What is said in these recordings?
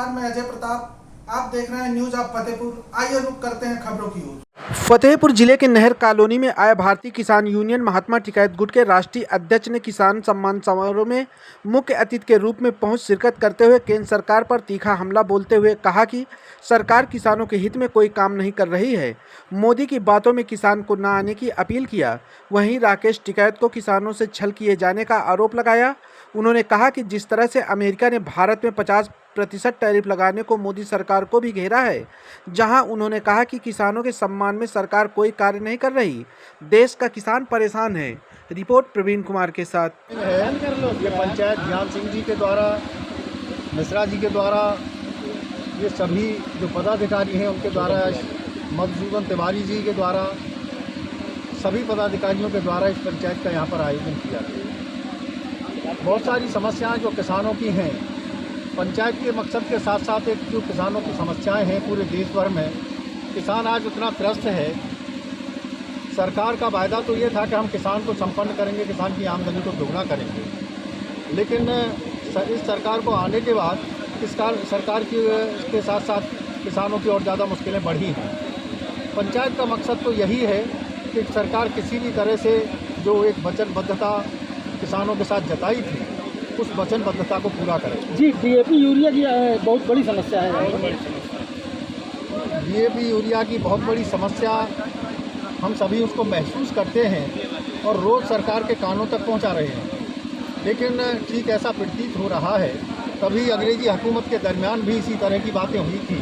नमस्कार, मैं अजय प्रताप। आप देख रहे हैं न्यूज ऑफ फतेहपुर। आइए रुक करते हैं खबरों की ओर। फतेहपुर जिले के नहर कॉलोनी में आए भारतीय किसान यूनियन महात्मा टिकैत गुट के राष्ट्रीय अध्यक्ष ने किसान सम्मान समारोह में मुख्य अतिथि के रूप में पहुंच शिरकत करते हुए केंद्र सरकार पर तीखा हमला बोलते हुए कहा कि सरकार किसानों के हित में कोई काम नहीं कर रही है। मोदी की बातों में किसान को न आने की अपील किया। वहीं राकेश टिकैत को किसानों से छल किए जाने का आरोप लगाया। उन्होंने कहा कि जिस तरह से अमेरिका ने भारत में 50% टैरिफ लगाने को मोदी सरकार को भी घेरा है, जहां उन्होंने कहा कि किसानों के सम्मान में सरकार कोई कार्य नहीं कर रही। देश का किसान परेशान है। रिपोर्ट प्रवीण कुमार के साथ। ये पंचायत ज्ञान सिंह जी के द्वारा, मिश्रा जी के द्वारा, ये सभी जो पदाधिकारी हैं उनके द्वारा, मधुसूदन तिवारी जी के द्वारा, सभी पदाधिकारियों के द्वारा इस पंचायत का यहाँ पर आयोजन किया गया। बहुत सारी समस्याएं जो किसानों की हैं, पंचायत के मकसद के साथ साथ एक जो किसानों की समस्याएं हैं पूरे देश भर में, किसान आज उतना त्रस्त है। सरकार का वायदा तो ये था कि हम किसान को संपन्न करेंगे, किसान की आमदनी को दोगुना करेंगे, लेकिन इस सरकार को आने के बाद सरकार के साथ साथ किसानों की और ज़्यादा मुश्किलें बढ़ी हैं। पंचायत का मकसद तो यही है कि सरकार किसी भी तरह से जो एक वचनबद्धता किसानों के साथ जताई थी, उस वचनबद्धता को पूरा करें। जी, डीएपी यूरिया की बहुत बड़ी समस्या है। डीएपी यूरिया की बहुत बड़ी समस्या हम सभी उसको महसूस करते हैं और रोज़ सरकार के कानों तक पहुंचा रहे हैं, लेकिन ठीक ऐसा प्रतीत हो रहा है। कभी अंग्रेजी हुकूमत के दरमियान भी इसी तरह की बातें हुई थी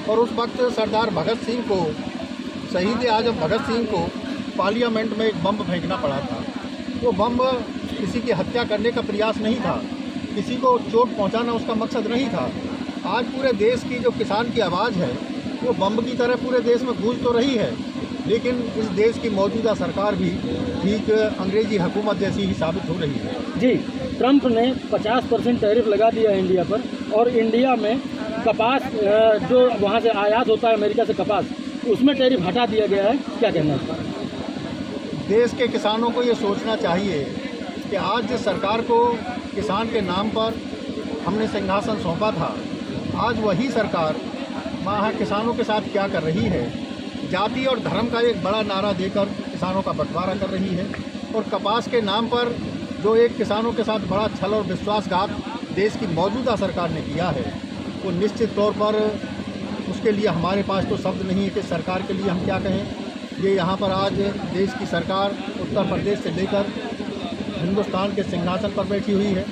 और उस वक्त सरदार भगत सिंह को, शहीद आजम भगत सिंह को पार्लियामेंट में एक बम फेंकना पड़ा था। वो बम किसी की हत्या करने का प्रयास नहीं था, किसी को चोट पहुंचाना उसका मकसद नहीं था। आज पूरे देश की जो किसान की आवाज़ है वो बम की तरह पूरे देश में गूंज तो रही है, लेकिन इस देश की मौजूदा सरकार भी ठीक अंग्रेजी हुकूमत जैसी ही साबित हो रही है। जी, ट्रंप ने 50% टैरिफ लगा दिया है इंडिया पर, और इंडिया में कपास जो वहाँ से आयात होता है अमेरिका से कपास, उसमें टैरिफ हटा दिया गया है। क्या कहना है? देश के किसानों को ये सोचना चाहिए कि आज जिस सरकार को किसान के नाम पर हमने सिंहासन सौंपा था, आज वही सरकार वहाँ किसानों के साथ क्या कर रही है। जाति और धर्म का एक बड़ा नारा देकर किसानों का बंटवारा कर रही है, और कपास के नाम पर जो एक किसानों के साथ बड़ा छल और विश्वासघात देश की मौजूदा सरकार ने किया है, वो निश्चित तौर पर उसके लिए हमारे पास तो शब्द नहीं है कि सरकार के लिए हम क्या कहें। ये यहाँ पर आज देश की सरकार उत्तर प्रदेश से लेकर हिंदुस्तान के सिंहासन पर बैठी हुई है।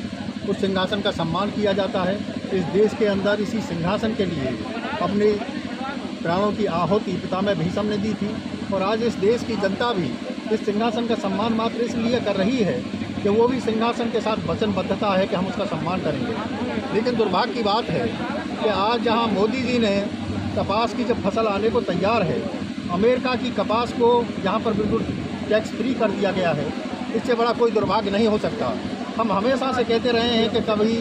उस सिंहासन का सम्मान किया जाता है। इस देश के अंदर इसी सिंहासन के लिए अपने प्राणों की आहुति पितामह भीष्म ने दी थी, और आज इस देश की जनता भी इस सिंहासन का सम्मान मात्र इसलिए कर रही है कि वो भी सिंहासन के साथ वचनबद्धता है कि हम उसका सम्मान करेंगे। लेकिन दुर्भाग्य की बात है कि आज जहाँ मोदी जी ने कपास की जब फसल आने को तैयार है, अमेरिका की कपास को यहाँ पर बिल्कुल टैक्स फ्री कर दिया गया है, इससे बड़ा कोई दुर्भाग्य नहीं हो सकता। हम हमेशा से कहते रहे हैं कि कभी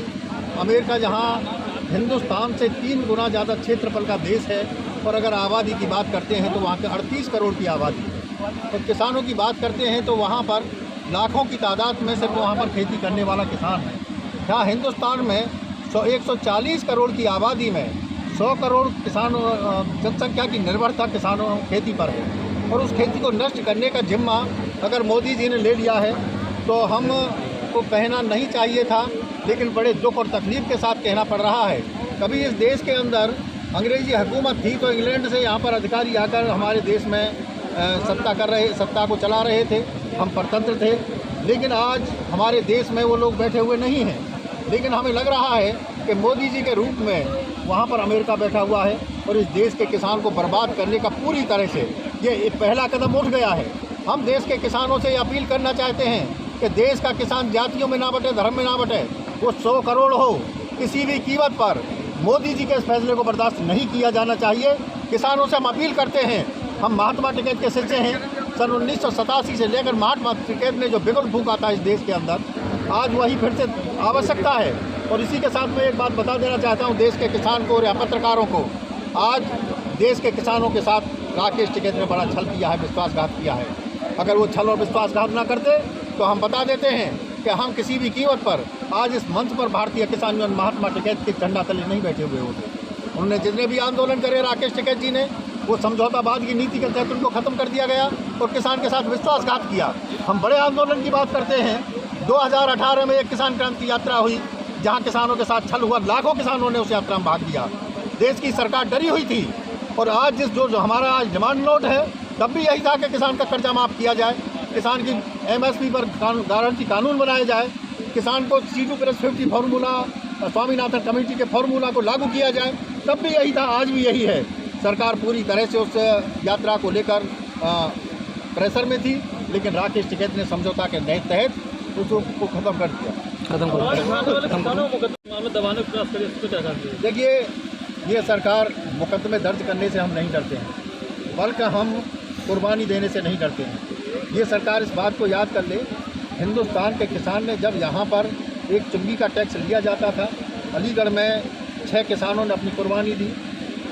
अमेरिका जहाँ हिंदुस्तान से 3 गुना ज़्यादा क्षेत्रफल का देश है, और अगर आबादी की बात करते हैं तो वहाँ के 38 करोड़ की आबादी है, और किसानों की बात करते हैं तो वहाँ पर लाखों की तादाद में सिर्फ वहाँ पर खेती करने वाला किसान है। यहाँ हिंदुस्तान में 140 करोड़ की आबादी में 100 करोड़ किसानों जनसंख्या की निर्भरता किसानों खेती पर है, और उस खेती को नष्ट करने का जिम्मा अगर मोदी जी ने ले लिया है तो हम को कहना नहीं चाहिए था, लेकिन बड़े दुख और तकलीफ के साथ कहना पड़ रहा है। कभी इस देश के अंदर अंग्रेजी हुकूमत थी तो इंग्लैंड से यहाँ पर अधिकारी आकर हमारे देश में सत्ता को चला रहे थे, हम परतंत्र थे, लेकिन आज हमारे देश में वो लोग बैठे हुए नहीं हैं। लेकिन हमें लग रहा है कि मोदी जी के रूप में वहाँ पर अमेरिका बैठा हुआ है, और इस देश के किसान को बर्बाद करने का पूरी तरह से ये पहला कदम उठ गया है। हम देश के किसानों से अपील करना चाहते हैं कि देश का किसान जातियों में ना बटे, धर्म में ना बटे, वो 100 करोड़ हो, किसी भी कीमत पर मोदी जी के इस फैसले को बर्दाश्त नहीं किया जाना चाहिए। किसानों से हम अपील करते हैं, हम महात्मा टिकैत के शिष्य हैं। सन 1987 से लेकर महात्मा टिकैत ने जो बिगुल फूंका था इस देश के अंदर, आज वही फिर से आवश्यकता है। और इसी के साथ मैं एक बात बता देना चाहता हूँ देश के किसान को और या पत्रकारों को, आज देश के किसानों के साथ राकेश टिकैत ने बड़ा छल किया है, विश्वासघात किया है। अगर वो छल और विश्वासघात ना करते तो हम बता देते हैं कि हम किसी भी कीमत पर आज इस मंच पर भारतीय किसान यूनियन महात्मा टिकैत के झंडा तले नहीं बैठे हुए होते। उन्होंने जितने भी आंदोलन करे राकेश टिकैत जी ने, वो समझौतावाद की नीति के तहत उनको खत्म कर दिया गया और किसान के साथ विश्वासघात किया। हम बड़े आंदोलन की बात करते हैं। 2018 में एक किसान क्रांति यात्रा हुई जहां किसानों के साथ छल हुआ, लाखों किसानों ने उस यात्रा में भाग लिया। देश की सरकार डरी हुई थी और आज जिस जो हमारा आज डिमांड नोट है, तब भी यही था कि किसान का कर्जा माफ़ किया जाए, किसान की MSP पर गारंटी कानून बनाया जाए, किसान को C2+50 फार्मूला, स्वामीनाथन कमेटी के फार्मूला को लागू किया जाए। तब भी यही था, आज भी यही है। सरकार पूरी तरह से उस यात्रा को लेकर प्रेशर में थी, लेकिन राकेश टिकैत ने समझौता के तहत उसको खत्म कर दिया। देखिए, ये सरकार मुकदमे दर्ज करने से हम नहीं डरते हैं, बल्कि हम कुर्बानी देने से नहीं डरते हैं। ये सरकार इस बात को याद कर ले, हिंदुस्तान के किसान ने जब यहाँ पर एक चुंगी का टैक्स लिया जाता था, अलीगढ़ में 6 किसानों ने अपनी कुर्बानी दी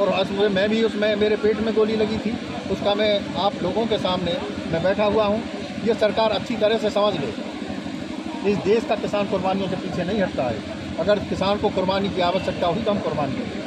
और मैं भी उसमें मेरे पेट में गोली लगी थी। उसका मैं आप लोगों के सामने मैं बैठा हुआ हूँ। ये सरकार अच्छी तरह से समझ ले, इस देश का किसान कुर्बानियों से पीछे नहीं हटता है। अगर किसान को कुर्बानी की आवश्यकता हुई तो हम कुर्बानी करें।